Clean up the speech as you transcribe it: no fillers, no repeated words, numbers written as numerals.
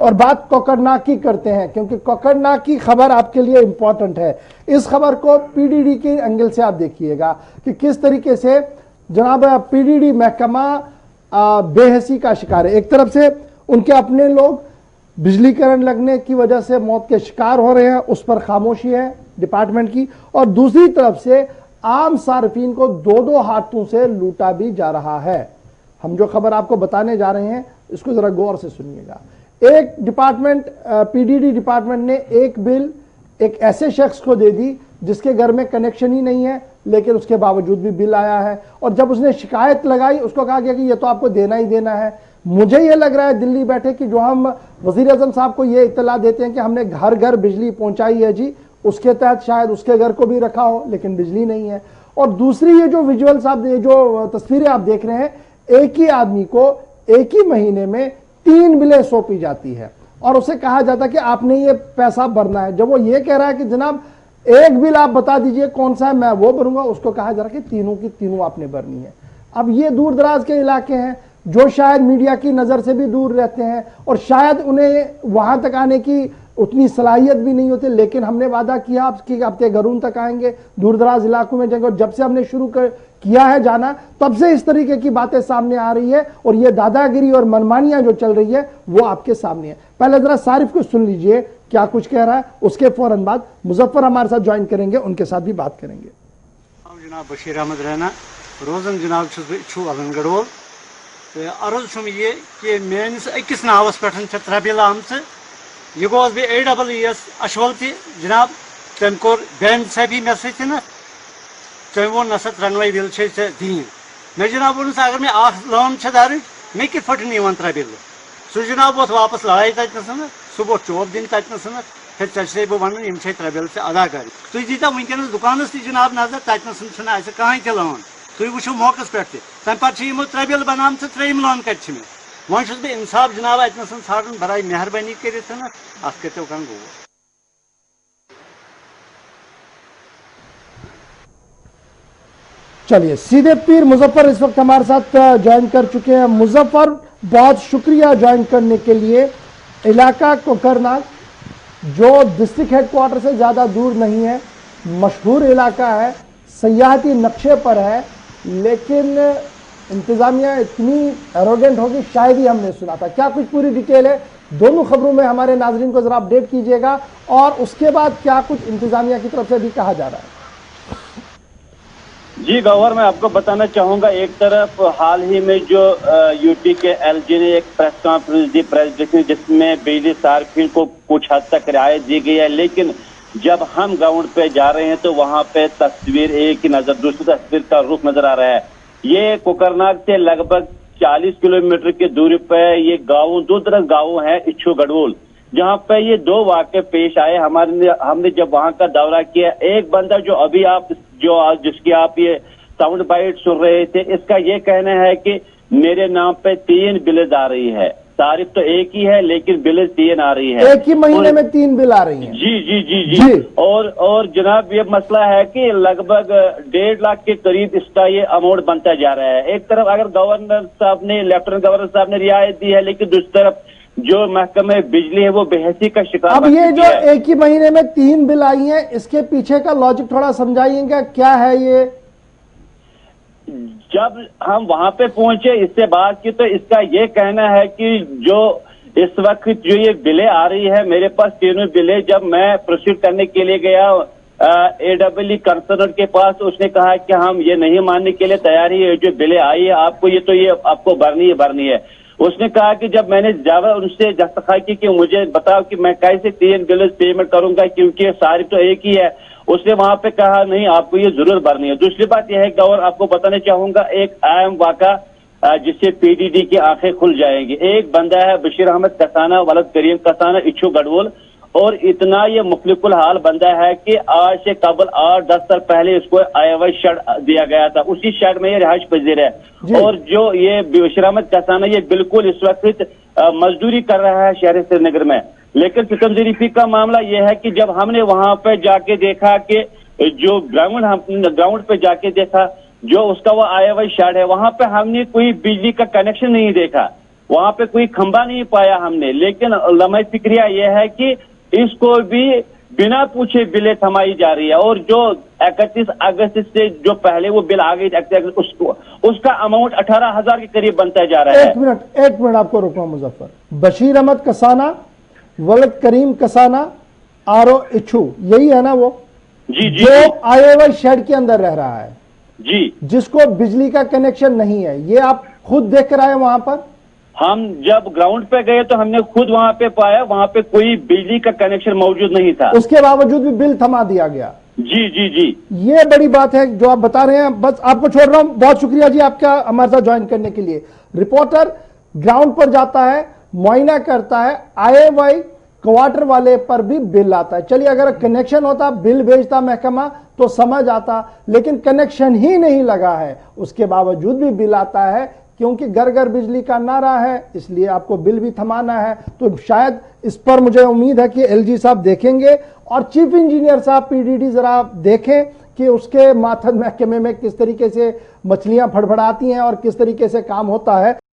और बात कोकरनाग की करते हैं, क्योंकि कोकरनाग की खबर आपके लिए इंपॉर्टेंट है। इस खबर को पीडीडी के एंगल से आप देखिएगा कि किस तरीके से जनाब पीडीडी महकमा बेहसी का शिकार है। एक तरफ से उनके अपने लोग बिजली करंट लगने की वजह से मौत के शिकार हो रहे हैं, उस पर खामोशी है डिपार्टमेंट की, और दूसरी तरफ से आम सार्फिन को दो दो हाथों से लूटा भी जा रहा है। हम जो खबर आपको बताने जा रहे हैं इसको जरा गौर से सुनिएगा। एक डिपार्टमेंट पीडीडी डिपार्टमेंट ने एक बिल एक ऐसे शख्स को दे दी जिसके घर में कनेक्शन ही नहीं है, लेकिन उसके बावजूद भी बिल आया है, और जब उसने शिकायत लगाई उसको कहा गया कि ये तो आपको देना ही देना है। मुझे ये लग रहा है दिल्ली बैठे कि जो हम वजीर आजम साहब को ये इत्तला देते हैं कि हमने घर घर बिजली पहुंचाई है जी, उसके तहत शायद उसके घर को भी रखा हो लेकिन बिजली नहीं है। और दूसरी ये जो विजुअल्स आप जो तस्वीरें आप देख रहे हैं, एक ही आदमी को एक ही महीने में 3 बिलें सौंपी जाती है और उसे कहा जाता है कि आपने ये पैसा भरना है। जब वो ये कह रहा है कि जनाब एक बिल आप बता दीजिए कौन सा है, मैं वो भरूंगा, उसको कहा जा रहा है कि तीनों की तीनों आपने भरनी है। अब ये दूर दराज के इलाके हैं जो शायद मीडिया की नजर से भी दूर रहते हैं और शायद उन्हें वहां तक आने की उतनी सलाहियत भी नहीं होती, लेकिन हमने वादा किया कि आपके घरों तक आएंगे, दूर दराज इलाकों में जाएंगे। और जब से हमने शुरू किया है जाना, तब से इस तरीके की बातें सामने आ रही है और ये दादागिरी और मनमानियां जो चल रही है वो आपके सामने है। पहले जरा सारिफ को सुन लीजिए क्या कुछ कह रहा है, उसके फौरन बाद मुजफ्फर हमारे साथ ज्वाइन करेंगे, उनके साथ भी बात करेंगे। जनाब बशीर अहमद रहना रोजन जनाब अलन गढ़वल तो अर्ज ये कि मेस अकिस नावस पे 3 बिल आम यह गोस बे AEES अशवल जनाब तम कोर बैन साहबी मे सत तम वो नसा 3 बिल दीन मे जनाब वो अगर मे लोन दर्ज मे कि 3 बिल सह जनाब वो वापस लड़ाई तथन सह वो चौब दिन तथन फिर चे बह वन 3 बिल अदा कर तुम दीता वनकस दुकान जनाब नजर तथन कहें तह लोन तुम वो मौके पे तम पे 3 बिल बनान 3 लोन कत मे वह बह इंसाफ जनाब अतन ाड़न बराए मेहरबानी कर करो कन गो। चलिए सीधे पीर मुजफ्फर इस वक्त हमारे साथ ज्वाइन कर चुके हैं। मुजफ्फर बहुत शुक्रिया ज्वाइन करने के लिए। इलाका कोकरनाग जो डिस्ट्रिक्ट हेडक्वार्टर से ज्यादा दूर नहीं है, मशहूर इलाका है, सयाहती नक्शे पर है, लेकिन इंतजामिया इतनी एरोगेंट होगी शायद ही हमने सुना था। क्या कुछ पूरी डिटेल है दोनों खबरों में, हमारे नाजरीन को जरा अपडेट कीजिएगा, और उसके बाद क्या कुछ इंतजामिया की तरफ से भी कहा जा रहा है। जी गौहर, मैं आपको बताना चाहूंगा, एक तरफ हाल ही में जो यूटी के एलजी ने एक प्रेस कॉन्फ्रेंस दी, प्रेस ब्रीफिंग, जिसमें बिजली सार्फिन को कुछ हद तक रियायत दी गई है, लेकिन जब हम ग्राउंड पे जा रहे हैं तो वहां पे तस्वीर एक ही नजर, दूसरी तस्वीर का रुख नजर आ रहा है। ये कोकरनाग से लगभग 40 किलोमीटर की दूरी पे ये गाँव, दो तरह गाँव है इच्छू गढ़वोल, जहाँ पे ये 2 वाक़े पेश आए। हमने जब वहां का दौरा किया, एक बंदा जो अभी आप जिसकी आप ये साउंड बाइट सुन रहे थे, इसका ये कहना है कि मेरे नाम पे 3 बिलें आ रही है। तारीफ तो एक ही है लेकिन बिलें 3 आ रही है, एक ही महीने में 3 बिल आ रही है। जी जी जी जी, जी। और जनाब ये मसला है कि लगभग 1.5 लाख के करीब इसका ये अमाउंट बनता जा रहा है। एक तरफ अगर गवर्नर साहब ने, लेफ्टिनेंट गवर्नर साहब ने रियायत दी है, लेकिन दूसरी तरफ जो महकमे बिजली है वो बेहसी का शिकार। अब ये जो एक ही महीने में 3 बिल आई हैं, इसके पीछे का लॉजिक थोड़ा समझाइएगा, क्या है ये? जब हम वहां पे पहुंचे, इससे बात की, तो इसका ये कहना है कि जो इस वक्त जो ये बिलें आ रही है, मेरे पास 3 बिलें, जब मैं प्रोसीड करने के लिए गया AEE कंसर्नर के पास, तो उसने कहा कि हम ये नहीं मानने के लिए तैयार ही है, जो बिलें आई है आपको ये आपको भरनी है। उसने कहा कि जब मैंने ज्यादा उनसे दस्तखत की कि मुझे बताओ कि मैं कैसे 3 बिल पेमेंट करूंगा, क्योंकि सारी तो एक ही है, उसने वहां पे कहा नहीं आपको ये जरूर भरनी है। दूसरी बात यह है गौर, आपको बताना चाहूंगा, एक अहम वाका जिससे पीडीडी की आंखें खुल जाएंगी। एक बंदा है बशीर अहमद कसाना, वलद करीम कसाना, इच्छू गढ़वोल, और इतना ये मुखलिकुल हाल बंदा है कि आज से कबल 8-10 साल पहले इसको अवैध शेड दिया गया था, उसी शेड में ये रिहाइश पजीर है। और जो ये बशीर अहमद कसाना, ये बिल्कुल इस वक्त मजदूरी कर रहा है शहर श्रीनगर में। लेकिन सितम ज़रीफी का मामला यह है कि जब हमने वहां पे जाके देखा कि जो ग्राउंड पे जाके देखा, जो उसका वो अवैध शेड है, वहां पे हमने कोई बिजली का कनेक्शन नहीं देखा। वहां पे कोई खंबा नहीं पाया हमने। लेकिन लम्हे फिक्रिया यह है कि इसको भी बिना पूछे बिलें थमाई जा रही है, और जो 31 अगस्त से जो पहले वो बिल आ गई उसका अमाउंट 18,000 के करीब बनता जा रहा है। एक मिनट आपको रोकना मुजफ्फर। बशीर अहमद कसाना, वलद करीम कसाना, आरो इच्छू, यही है ना वो? जी जी जो IOI शेड के अंदर रह रहा है जी, जिसको बिजली का कनेक्शन नहीं है, ये आप खुद देख कर आए वहां पर? हम जब ग्राउंड पे गए तो हमने खुद वहां पे पाया, वहां पे कोई बिजली का कनेक्शन मौजूद नहीं था। उसके बावजूद भी बिल थमा दिया गया। जी जी जी, ये बड़ी बात है जो आप बता रहे हैं। बस आपको छोड़ रहा हूं, बहुत शुक्रिया जी आपका हमारे साथ ज्वाइन करने के लिए। रिपोर्टर ग्राउंड पर जाता है, मुआयना करता है, IOI क्वार्टर वाले पर भी बिल आता है। चलिए, अगर कनेक्शन होता, बिल भेजता महकमा तो समझ आता, लेकिन कनेक्शन ही नहीं लगा है, उसके बावजूद भी बिल आता है, क्योंकि घर घर बिजली का नारा है, इसलिए आपको बिल भी थमाना है। तो शायद इस पर मुझे उम्मीद है कि LG साहब देखेंगे और चीफ इंजीनियर साहब PDD जरा देखें कि उसके माथन महकमे में किस तरीके से मछलियां फड़फड़ाती हैं और किस तरीके से काम होता है।